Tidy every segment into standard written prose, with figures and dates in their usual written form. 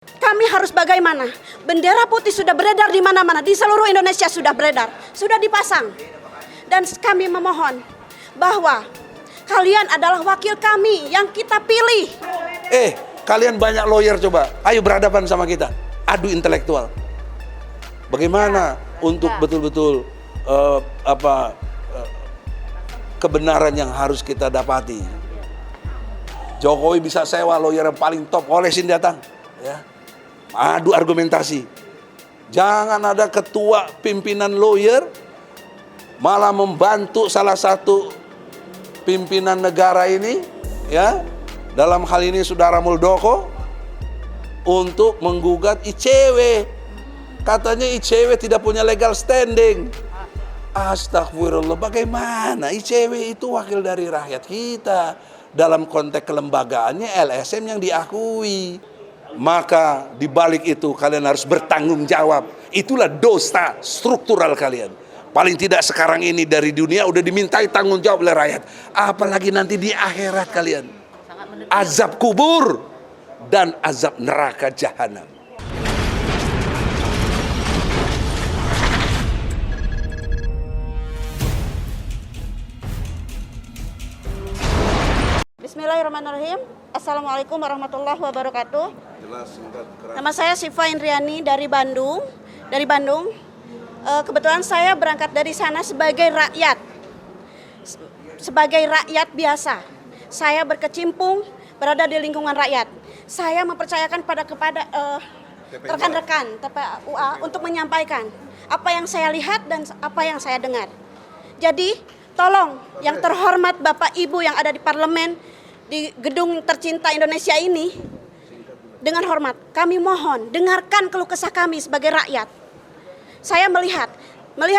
Kami harus bagaimana? Bendera putih sudah beredar di mana-mana, di seluruh Indonesia sudah beredar, sudah dipasang. Dan kami memohon bahwa kalian adalah wakil kami yang kita pilih. Kalian banyak lawyer, coba, ayo berhadapan sama kita, adu intelektual. Bagaimana untuk betul-betul kebenaran yang harus kita dapati. Jokowi bisa sewa lawyer yang paling top, olesin datang, ya. Adu argumentasi. Jangan ada ketua pimpinan lawyer malah membantu salah satu pimpinan negara ini, ya, dalam hal ini Saudara Muldoko, untuk menggugat ICW. Katanya ICW tidak punya legal standing. Astagfirullah, bagaimana? ICW itu wakil dari rakyat kita. Dalam konteks kelembagaannya LSM yang diakui. Maka di balik itu kalian harus bertanggung jawab. Itulah dosa struktural kalian. Paling tidak sekarang ini dari dunia udah dimintai tanggung jawab oleh rakyat. Apalagi nanti di akhirat kalian. Azab kubur dan azab neraka jahanam. Bismillahirrahmanirrahim. Assalamualaikum warahmatullahi wabarakatuh. Nama saya Siva Indriani dari Bandung. Kebetulan saya berangkat dari sana sebagai rakyat biasa. Saya berkecimpung berada di lingkungan rakyat. Saya mempercayakan kepada rekan-rekan TPUA untuk menyampaikan apa yang saya lihat dan apa yang saya dengar. Jadi tolong yang terhormat Bapak Ibu yang ada di parlemen, di gedung tercinta Indonesia ini, dengan hormat kami mohon dengarkan keluh kesah kami sebagai rakyat. Saya melihat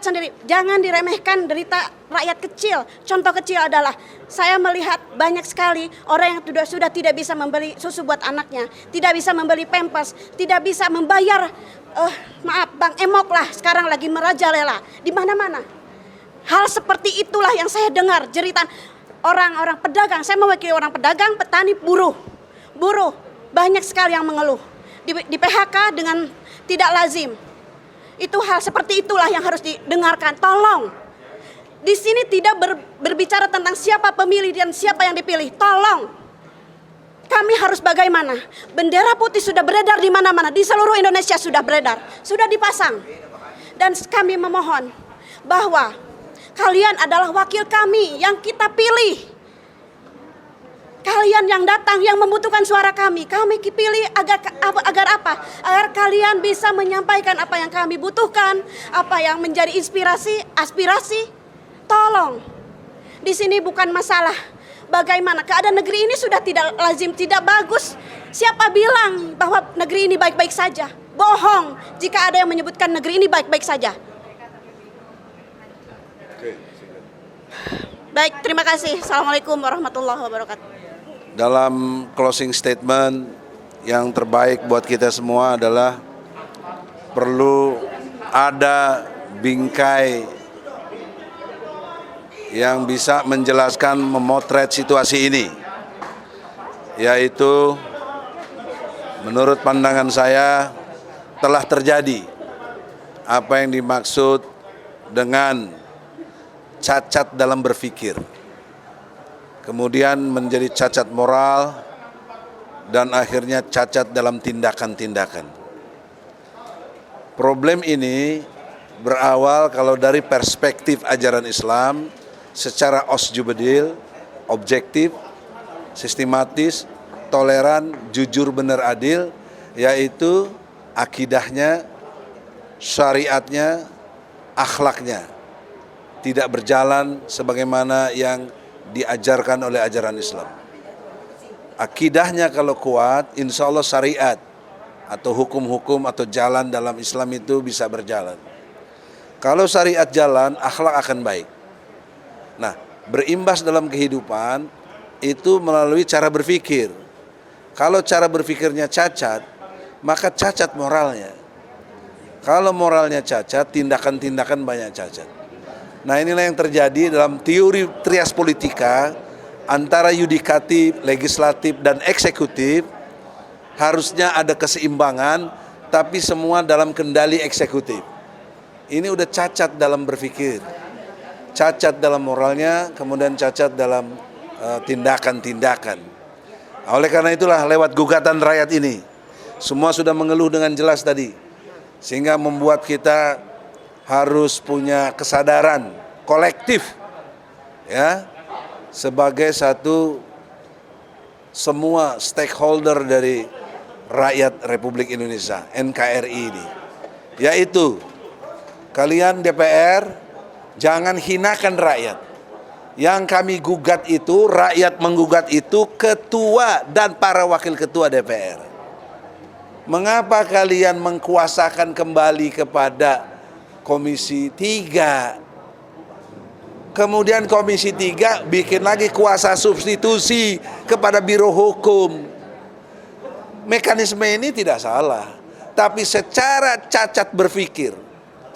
sendiri, jangan diremehkan derita rakyat kecil. Contoh kecil adalah saya melihat banyak sekali orang yang sudah tidak bisa membeli susu buat anaknya, tidak bisa membeli pampers, tidak bisa membayar Bang Emok lah sekarang lagi merajalela di mana-mana. Hal seperti itulah yang saya dengar jeritan orang-orang pedagang. Saya mewakili orang pedagang, petani, buruh. Banyak sekali yang mengeluh. Di PHK dengan tidak lazim. Itu hal seperti itulah yang harus didengarkan. Tolong. Di sini tidak berbicara tentang siapa pemilih dan siapa yang dipilih. Tolong. Kami harus bagaimana? Bendera putih sudah beredar di mana-mana. Di seluruh Indonesia sudah beredar. Sudah dipasang. Dan kami memohon bahwa kalian adalah wakil kami yang kita pilih. Kalian yang datang, yang membutuhkan suara kami. Kami pilih agar apa? Agar kalian bisa menyampaikan apa yang kami butuhkan, apa yang menjadi inspirasi, aspirasi. Tolong. Di sini bukan masalah bagaimana keadaan negeri ini sudah tidak lazim, tidak bagus. Siapa bilang bahwa negeri ini baik-baik saja? Bohong jika ada yang menyebutkan negeri ini baik-baik saja. Baik, terima kasih. Assalamualaikum warahmatullahi wabarakatuh. Dalam closing statement yang terbaik buat kita semua adalah perlu ada bingkai yang bisa menjelaskan, memotret situasi ini, yaitu menurut pandangan saya telah terjadi apa yang dimaksud dengan cacat dalam berpikir, kemudian menjadi cacat moral, dan akhirnya cacat dalam tindakan-tindakan. Problem ini berawal kalau dari perspektif ajaran Islam secara osjubedil, objektif, sistematis, toleran, jujur, benar, adil, yaitu akidahnya, syariatnya, akhlaknya tidak berjalan sebagaimana yang diajarkan oleh ajaran Islam. Akidahnya kalau kuat, insya Allah syariat atau hukum-hukum atau jalan dalam Islam itu bisa berjalan. Kalau syariat jalan, akhlak akan baik. Nah, berimbas dalam kehidupan itu melalui cara berpikir. Kalau cara berpikirnya cacat, maka cacat moralnya. Kalau moralnya cacat, tindakan-tindakan banyak cacat. Nah, inilah yang terjadi dalam teori trias politika antara yudikatif, legislatif, dan eksekutif harusnya ada keseimbangan, tapi semua dalam kendali eksekutif. Ini udah cacat dalam berpikir, cacat dalam moralnya, kemudian cacat dalam tindakan-tindakan. Oleh karena itulah lewat gugatan rakyat ini, semua sudah mengeluh dengan jelas tadi, sehingga membuat kita harus punya kesadaran kolektif, ya, sebagai satu semua stakeholder dari rakyat Republik Indonesia, NKRI ini, yaitu kalian DPR jangan hinakan rakyat. Yang kami gugat itu, rakyat menggugat itu ketua dan para wakil ketua DPR. Mengapa kalian mengkuasakan kembali kepada Komisi 3? Kemudian Komisi 3 bikin lagi kuasa substitusi kepada Biro Hukum. Mekanisme ini tidak salah, tapi secara cacat berpikir,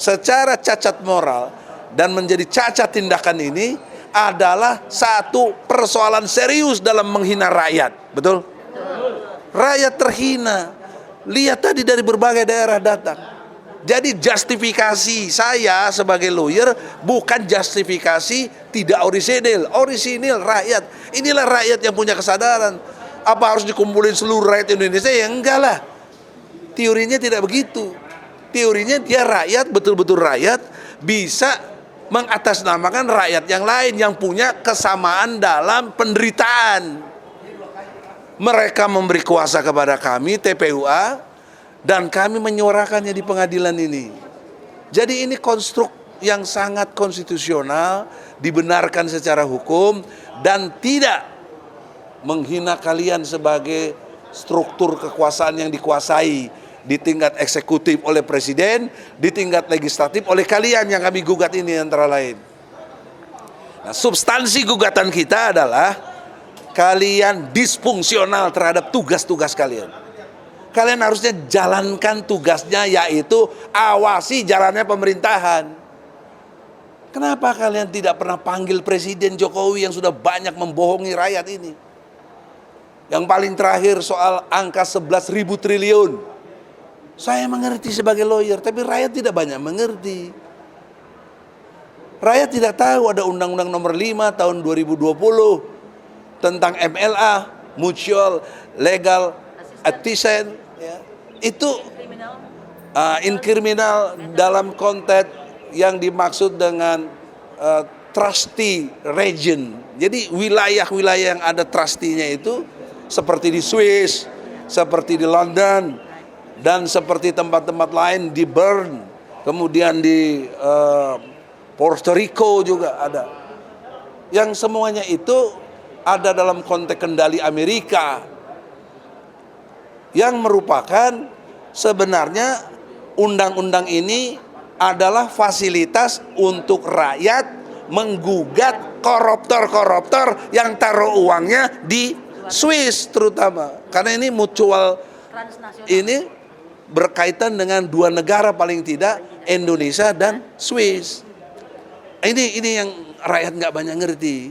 secara cacat moral, dan menjadi cacat tindakan ini adalah satu persoalan serius dalam menghina rakyat. Betul? Rakyat terhina. Lihat tadi dari berbagai daerah datang. Jadi justifikasi saya sebagai lawyer bukan justifikasi tidak orisinil. Orisinil rakyat. Inilah rakyat yang punya kesadaran. Apa harus dikumpulin seluruh rakyat Indonesia? Ya enggak lah. Teorinya tidak begitu. Teorinya dia rakyat, betul-betul rakyat bisa mengatasnamakan rakyat yang lain yang punya kesamaan dalam penderitaan. Mereka memberi kuasa kepada kami, TPUA, dan kami menyuarakannya di pengadilan ini. Jadi ini konstruk yang sangat konstitusional, dibenarkan secara hukum, dan tidak menghina kalian sebagai struktur kekuasaan yang dikuasai di tingkat eksekutif oleh presiden, di tingkat legislatif oleh kalian yang kami gugat ini antara lain. Nah, substansi gugatan kita adalah kalian disfungsional terhadap tugas-tugas kalian. Kalian harusnya jalankan tugasnya, yaitu awasi jalannya pemerintahan. Kenapa kalian tidak pernah panggil Presiden Jokowi yang sudah banyak membohongi rakyat ini? Yang paling terakhir soal angka 11.000 triliun. Saya mengerti sebagai lawyer, tapi rakyat tidak banyak mengerti. Rakyat tidak tahu ada Undang-Undang Nomor 5 tahun 2020 tentang MLA, Mutual Legal Assistance, ya. Itu inkriminal dalam konteks yang dimaksud dengan trustee region. Jadi wilayah-wilayah yang ada trustee-nya itu seperti di Swiss, seperti di London, dan seperti tempat-tempat lain di Bern, kemudian di Puerto Rico juga ada. Yang semuanya itu ada dalam konteks kendali Amerika, yang merupakan sebenarnya undang-undang ini adalah fasilitas untuk rakyat menggugat koruptor-koruptor yang taruh uangnya di Swiss terutama. Karena ini mutual, ini berkaitan dengan dua negara paling tidak, Indonesia dan Swiss. Ini yang rakyat nggak banyak ngerti,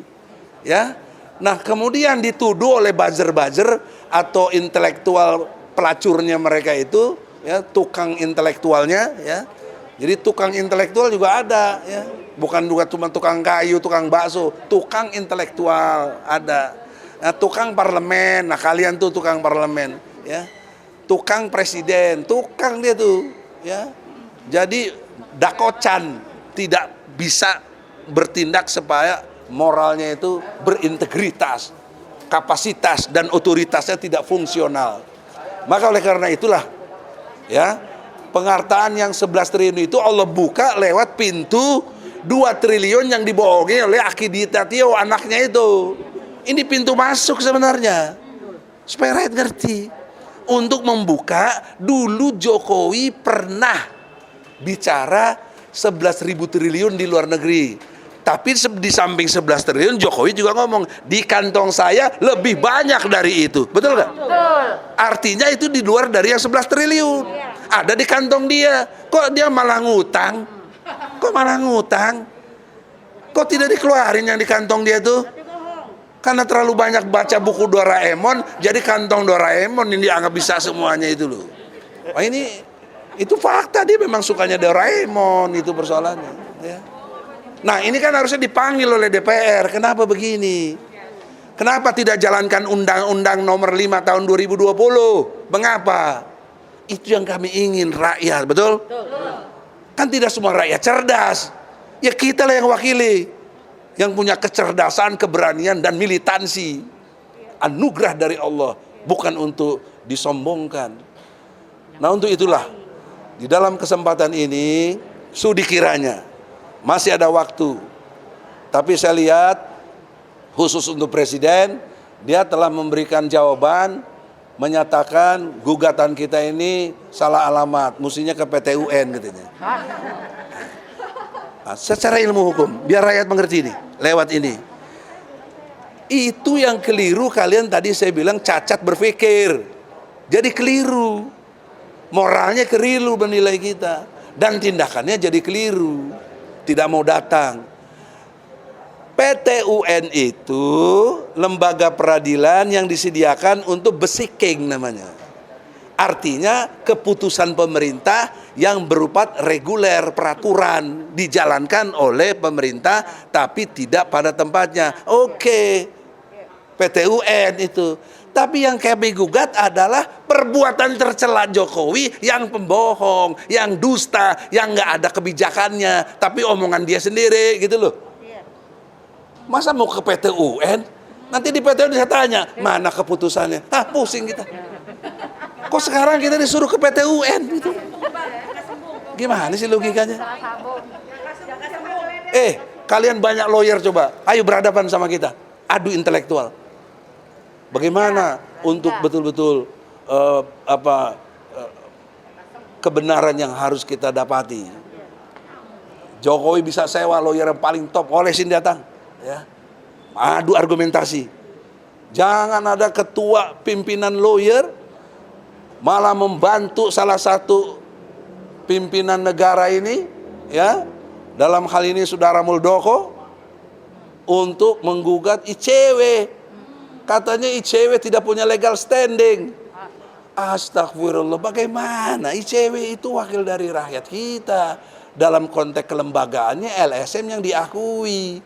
ya. Nah, kemudian dituduh oleh buzzer-buzzer atau intelektual pelacurnya mereka itu, ya, tukang intelektualnya, ya. Jadi tukang intelektual juga ada, ya. Bukan juga cuma tukang kayu, tukang bakso, tukang intelektual ada. Nah, tukang parlemen, nah kalian tuh tukang parlemen, ya. Tukang presiden, tukang dia tuh, ya. Jadi dakocan tidak bisa bertindak supaya moralnya itu berintegritas, kapasitas dan otoritasnya tidak fungsional. Maka oleh karena itulah, ya, penghartaan yang 11 triliun itu Allah buka lewat pintu 2 triliun yang dibohongi oleh Akiditatio, anaknya itu. Ini pintu masuk sebenarnya, supaya rakyat ngerti. Untuk membuka, dulu Jokowi pernah bicara 11.000 triliun di luar negeri. Tapi di samping 11 triliun, Jokowi juga ngomong, di kantong saya lebih banyak dari itu. Betul nggak? Betul. Artinya itu di luar dari yang 11 triliun. Ada di kantong dia. Kok dia malah ngutang? Kok malah ngutang? Kok tidak dikeluarin yang di kantong dia tuh? Karena terlalu banyak baca buku Doraemon, jadi kantong Doraemon ini dianggap bisa semuanya itu loh. Wah, itu fakta, dia memang sukanya Doraemon, itu persoalannya. Ya. Nah, ini kan harusnya dipanggil oleh DPR. Kenapa begini? Kenapa tidak jalankan Undang-Undang Nomor 5 Tahun 2020? Mengapa? Itu yang kami ingin, rakyat, betul? Kan tidak semua rakyat cerdas. Ya kita lah yang wakili, yang punya kecerdasan, keberanian, dan militansi. Anugerah dari Allah, bukan untuk disombongkan. Nah, untuk itulah, di dalam kesempatan ini, sudi kiranya, masih ada waktu. Tapi saya lihat, khusus untuk Presiden, dia telah memberikan jawaban, menyatakan gugatan kita ini salah alamat, mestinya ke PT UN katanya. Nah, secara ilmu hukum, biar rakyat mengerti ini, lewat ini. Itu yang keliru kalian tadi saya bilang cacat berpikir. Jadi keliru. Moralnya keliru menilai kita. Dan tindakannya jadi keliru. Tidak mau datang. PT UN itu lembaga peradilan yang disediakan untuk besiking namanya. Artinya keputusan pemerintah yang berupa reguler, peraturan dijalankan oleh pemerintah tapi tidak pada tempatnya. Oke, PT UN itu. Tapi yang kami gugat adalah perbuatan tercela Jokowi yang pembohong, yang dusta, yang nggak ada kebijakannya, tapi omongan dia sendiri gitu loh. Masa mau ke PT UN? Nanti di PT UN saya tanya, mana keputusannya? Pusing kita. Kok sekarang kita disuruh ke PT UN gitu? Gimana sih logikanya? Kalian banyak lawyer coba, ayo berhadapan sama kita, adu intelektual. Bagaimana untuk betul-betul kebenaran yang harus kita dapati? Jokowi bisa sewa lawyer yang paling top, olesin datang, ya, adu argumentasi. Jangan ada ketua pimpinan lawyer malah membantu salah satu pimpinan negara ini, ya, dalam hal ini Saudara Muldoko, untuk menggugat ICW. Katanya ICW tidak punya legal standing. Astagfirullah, bagaimana? ICW itu wakil dari rakyat kita. Dalam konteks kelembagaannya LSM yang diakui.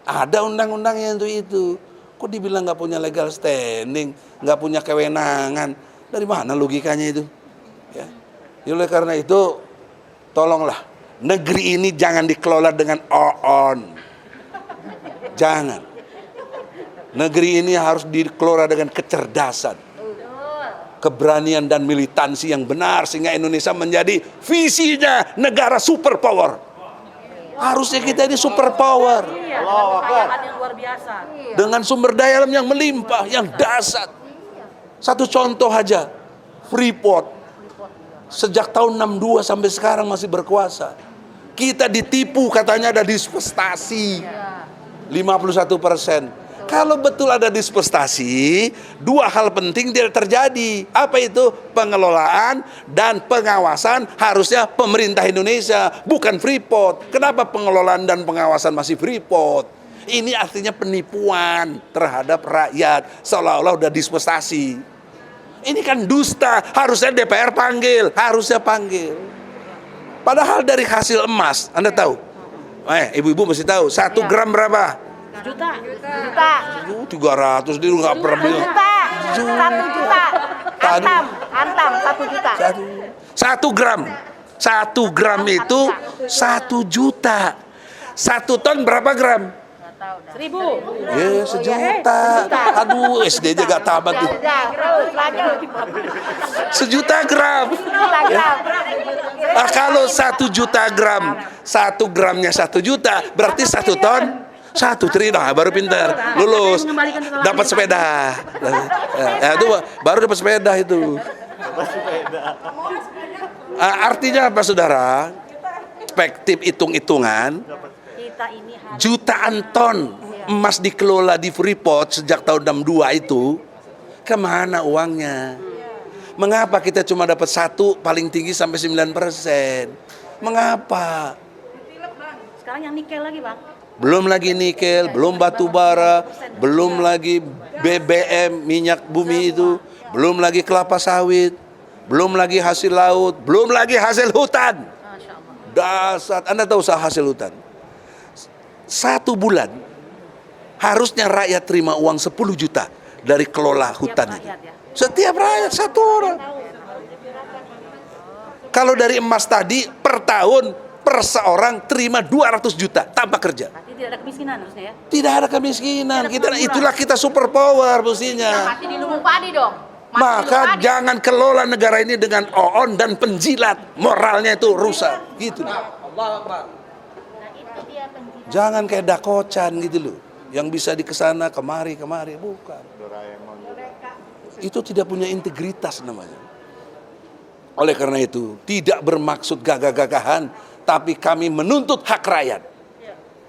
Ada undang-undangnya untuk itu. Kok dibilang nggak punya legal standing, nggak punya kewenangan? Dari mana logikanya itu? Ya. Oleh karena itu, tolonglah, negeri ini jangan dikelola dengan on. Jangan. Negeri ini harus dikelola dengan kecerdasan, keberanian dan militansi yang benar, sehingga Indonesia menjadi visinya negara superpower. Harusnya kita ini superpower. Yang luar biasa. Dengan sumber daya alam yang melimpah, yang dahsyat. Satu contoh aja, Freeport. Sejak tahun 62 sampai sekarang masih berkuasa. Kita ditipu katanya ada dispensasi 51%. Kalau betul ada dispensasi, dua hal penting tidak terjadi. Apa itu? Pengelolaan dan pengawasan harusnya pemerintah Indonesia, bukan Freeport. Kenapa pengelolaan dan pengawasan masih Freeport? Ini artinya penipuan terhadap rakyat, seolah-olah udah dispensasi. Ini kan dusta, harusnya DPR panggil, harusnya panggil. Padahal dari hasil emas, Anda tahu? Ibu-ibu mesti tahu, 1 gram berapa? Juta. 300, dia nggak pernah beli. 1 juta. Antam 1 juta. 1 gram. 1 gram itu 1 juta. 1 ton berapa gram? 1000. Ya, 1 juta. Aduh, SD aja gak tamat tuh. 1 juta gram. Kalau 1 juta gram, 1 gramnya 1 juta, berarti 1 ton 1 triliun. Nah, baru pintar, lulus, dapat sepeda. Ya, itu baru dapat sepeda itu. Artinya apa, saudara? Perspektif hitung-hitungan, jutaan ton emas dikelola di Freeport sejak tahun 62 itu, kemana uangnya? Mengapa kita cuma dapat 1, paling tinggi sampai 9%? Mengapa? Sekarang yang nikel lagi, Bang. belum lagi nikel, belum batu bara, belum lagi BBM, minyak bumi itu, belum lagi kelapa sawit, belum lagi hasil laut, belum lagi hasil hutan. Dasar, Anda tahu hasil hutan? 1 bulan harusnya rakyat terima uang 10 juta dari kelola hutan itu. Setiap rakyat 1 orang. Kalau dari emas tadi per tahun per seorang terima 200 juta tanpa kerja. Berarti tidak ada kemiskinan harusnya ya. Tidak ada kemiskinan. Itulah kita super power mestinya. Mati di lumbung padi dong. Maka jangan kelola negara ini dengan oon dan penjilat. Moralnya itu rusak. Gitu. Jangan kayak dakocan gitu loh. Yang bisa dikesana kemari. Bukan. Itu tidak punya integritas namanya. Oleh karena itu, tidak bermaksud gagah-gagahan, tapi kami menuntut hak rakyat,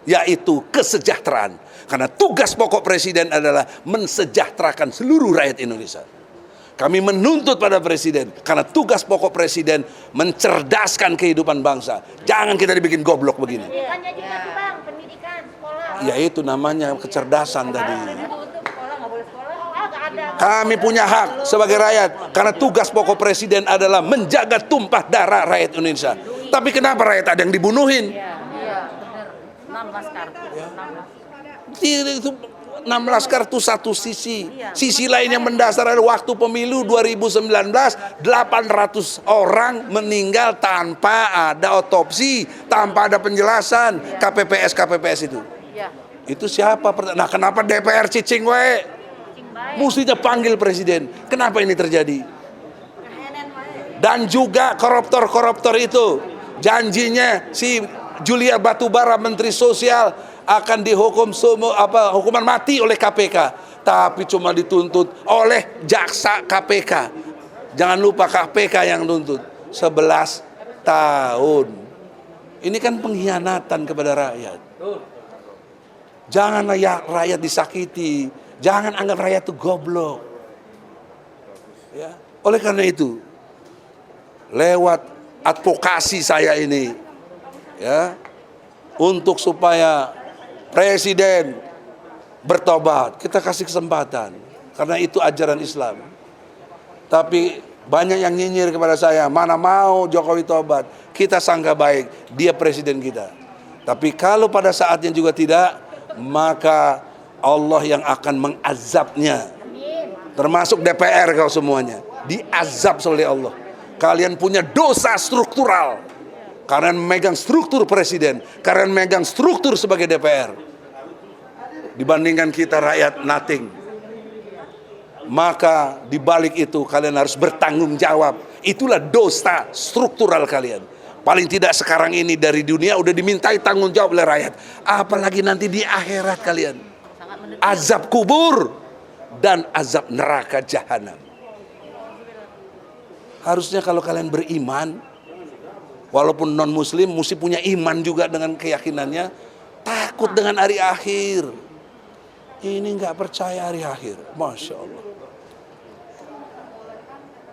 yaitu kesejahteraan. Karena tugas pokok presiden adalah mensejahterakan seluruh rakyat Indonesia. Kami menuntut pada presiden, karena tugas pokok presiden mencerdaskan kehidupan bangsa. Jangan kita dibikin goblok begini. Pendidikannya juga tuh Bang, pendidikan, sekolah. Ya itu namanya kecerdasan tadi. Sekolah nggak boleh sekolah, nggak ada. Kami punya hak sebagai rakyat, karena tugas pokok presiden adalah menjaga tumpah darah rakyat Indonesia. Tapi kenapa rakyat ada yang dibunuhin? Iya, benar. 6 laskar. 6 laskar itu satu sisi. Sisi lain yang mendasar adalah waktu pemilu 2019, 800 orang meninggal tanpa ada otopsi, tanpa ada penjelasan. KPPS itu. Itu siapa? Nah, kenapa DPR cicing we? Mestinya panggil presiden. Kenapa ini terjadi? Dan juga koruptor itu janjinya si Julia Batubara, Menteri Sosial, akan dihukum hukuman mati oleh KPK, tapi cuma dituntut oleh jaksa KPK. Jangan lupa KPK yang nuntut 11 tahun. Ini kan pengkhianatan kepada rakyat. Jangan rakyat disakiti, jangan anggap rakyat itu goblok. Ya. Oleh karena itu, lewat advokasi saya ini, ya, untuk supaya presiden bertobat, kita kasih kesempatan, karena itu ajaran Islam. Tapi banyak yang nyinyir kepada saya, mana mau Jokowi tobat, kita sangka baik, dia presiden kita. Tapi kalau pada saatnya juga tidak, maka Allah yang akan mengazabnya, termasuk DPR kau semuanya, diazab oleh Allah. Kalian punya dosa struktural, karena memegang struktur presiden, karena memegang struktur sebagai DPR. Dibandingkan kita rakyat nothing. Maka dibalik itu kalian harus bertanggung jawab. Itulah dosa struktural kalian. Paling tidak sekarang ini dari dunia udah dimintai tanggung jawab oleh rakyat. Apalagi nanti di akhirat kalian. Azab kubur dan azab neraka jahanam. Harusnya kalau kalian beriman, walaupun non muslim mesti punya iman juga dengan keyakinannya, takut dengan hari akhir. Ini nggak percaya hari akhir, Masya Allah.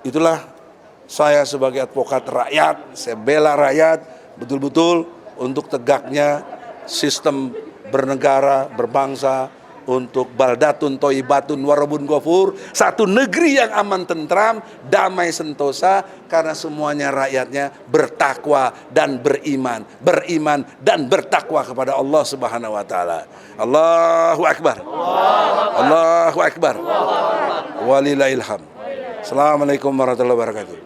Itulah saya sebagai advokat rakyat, saya bela rakyat betul-betul untuk tegaknya sistem bernegara, berbangsa, untuk baldatun toibatun warabun ghafur, satu negeri yang aman tentram, damai sentosa, karena semuanya rakyatnya bertakwa dan beriman dan bertakwa kepada Allah Subhanahu wa taala. Allahu akbar. Allahu akbar. Walillahil hamd. Assalamualaikum warahmatullahi wabarakatuh.